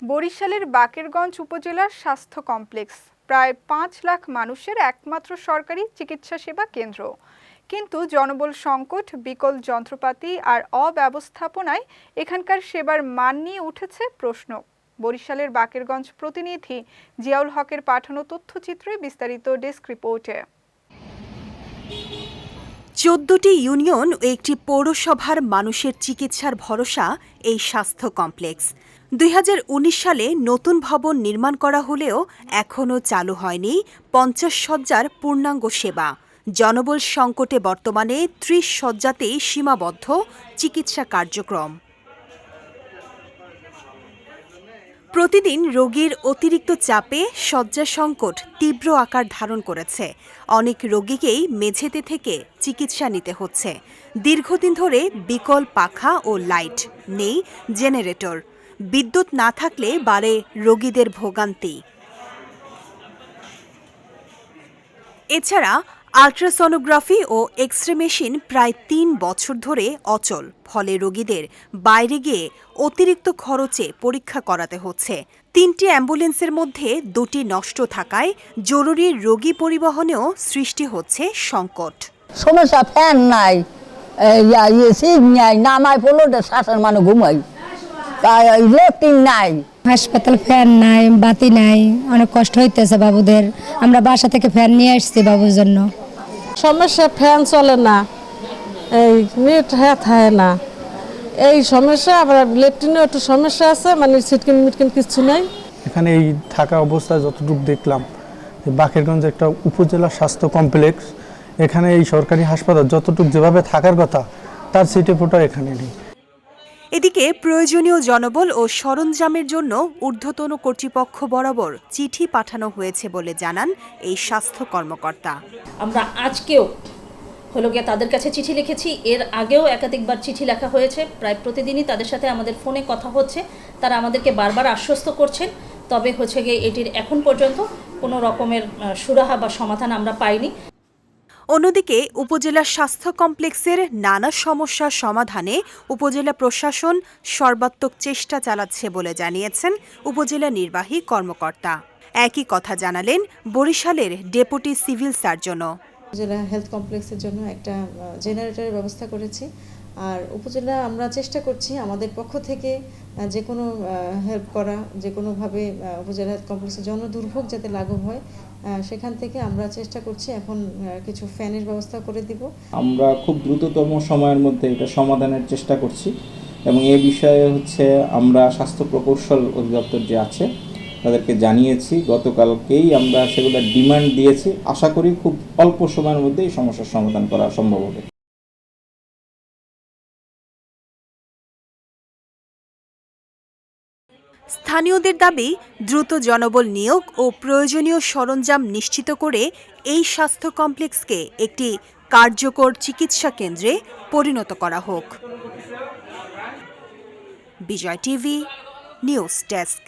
বরিশালের বাকেরগঞ্জ উপজেলার স্বাস্থ্য কমপ্লেক্স প্রায় ৫ লাখ মানুষের একমাত্র সরকারি চিকিৎসা সেবা কেন্দ্র। কিন্তু জনবল সংকট, বিকল যন্ত্রপাতি আর অব্যবস্থাপনায় এখানকার সেবার মান নিয়ে উঠেছে প্রশ্ন। বরিশালের বাকেরগঞ্জ প্রতিনিধি জিয়াউল হকের পাঠানো তথ্যচিত্রে বিস্তারিত ডেস্ক রিপোর্টে। ১৪টি ইউনিয়ন ও একটি পৌরসভার মানুষের চিকিৎসার ভরসা এই স্বাস্থ্য কমপ্লেক্স। ২০১৯ সালে নতুন ভবন নির্মাণ করা হলেও এখনও চালু হয়নি ৫০ শয্যার পূর্ণাঙ্গ সেবা। জনবল সংকটে বর্তমানে ৩০ শয্যাতেই সীমাবদ্ধ চিকিৎসা কার্যক্রম। প্রতিদিন রোগীর অতিরিক্ত চাপে শয্যা সংকট তীব্র আকার ধারণ করেছে। অনেক রোগীকেই মেঝেতে থেকে চিকিৎসা নিতে হচ্ছে। দীর্ঘদিন ধরে বিকল পাখা ও লাইট, নেই জেনারেটর। বিদ্যুৎ না থাকলে বাড়ে রোগীদের ভোগান্তি। এছাড়া আল্ট্রাসনোগ্রাফি ও এক্স-রে মেশিন প্রায় ৩ বছর ধরে অচল। ফলে রোগীদের বাইরে গিয়ে অতিরিক্ত খরচে পরীক্ষা করাতে হচ্ছে। ৩টি অ্যাম্বুলেন্সের মধ্যে ২টি নষ্ট থাকায় জরুরি রোগী পরিবহনেও সৃষ্টি হচ্ছে সংকট। সমস্যা ফ্যান নাই, নামাই পড়লো শ্বাসের মানে ঘুমাই, লেফটিং নাই, হাসপাতাল ফ্যান নাই, বাতি নাই, অনেক কষ্ট হইতেছে বাবুদের। আমরা বাসা থেকে ফ্যান নিয়ে আসছি বাবুর জন্য। সমস্যা ফ্যান চলে না, এই নেট হয় না, এই সমস্যা। আবার লেট্রিনেও একটু সমস্যা আছে, মানে সিটকিন মিটকিন কিছু নাই। এখানে এই থাকা অবস্থায় যতটুকু দেখলাম যে বাকেরগঞ্জ একটা উপজেলা স্বাস্থ্য কমপ্লেক্স, এখানে এই সরকারি হাসপাতাল যতটুকু যেভাবে থাকার কথা তার সিটে ফোটা এখানে নেই। এদিকে প্রয়োজনীয় জনবল ও সরঞ্জামের জন্য ঊর্ধ্বতন কর্তৃপক্ষ বরাবর চিঠি পাঠানো হয়েছে বলে জানান এই স্বাস্থ্য কর্মকর্তা। আমরা আজকেও তাদের কাছে চিঠি লিখেছি, এর আগেও একাধিকবার চিঠি লেখা হয়েছে। প্রায় প্রতিদিনই তাদের সাথে আমাদের ফোনে কথা হচ্ছে। তারা আমাদেরকে বারবার আশ্বস্ত করছেন, তবে এটির এখন পর্যন্ত কোনো রকমের সুরাহা বা সমাধান আমরা পাইনি। অন্যদিকে উপজেলা স্বাস্থ্য কমপ্লেক্সের নানা সমস্যার সমাধানে উপজেলা প্রশাসন সর্বাত্মক চেষ্টা চালাচ্ছে বলে জানিয়েছেন উপজেলা নির্বাহী কর্মকর্তা। একই কথা জানালেন বরিশালের ডেপুটি সিভিল সার্জনও। উপজেলা হেলথ কমপ্লেক্সের জন্য একটা জেনারেটরের ব্যবস্থা করেছি। আর উপজেলা আমরা চেষ্টা করছি আমাদের পক্ষ থেকে যে কোনো হেল্প করা, যে কোনোভাবে উপজেলা হেলথ কমপ্লেক্সের জনদুর্ভোগ যাতে লাঘব হয় সেখান থেকে আমরা চেষ্টা করছি। এখন কিছু ফ্যানের ব্যবস্থা করে দিব। আমরা খুব দ্রুততম সময়ের মধ্যে এটা সমাধানের চেষ্টা করছি এবং এই বিষয়ে আমরা স্বাস্থ্য প্রকৌশল অধিদপ্তর যে আছে তাদেরকে জানিয়েছি। গতকালকেই আমরা সেগুলো ডিমান্ড দিয়েছি। আশা করি খুব অল্প সময়ের মধ্যে এই সমস্যার সমাধান করা সম্ভব হবে। স্থানীয়দের দাবি, দ্রুত জনবল নিয়োগ ও প্রয়োজনীয় সরঞ্জাম নিশ্চিত করে এই স্বাস্থ্য কমপ্লেক্সকে একটি কার্যকর চিকিৎসা কেন্দ্রে পরিণত করা হোক। বিজয় টিভি নিউজ ডেস্ক।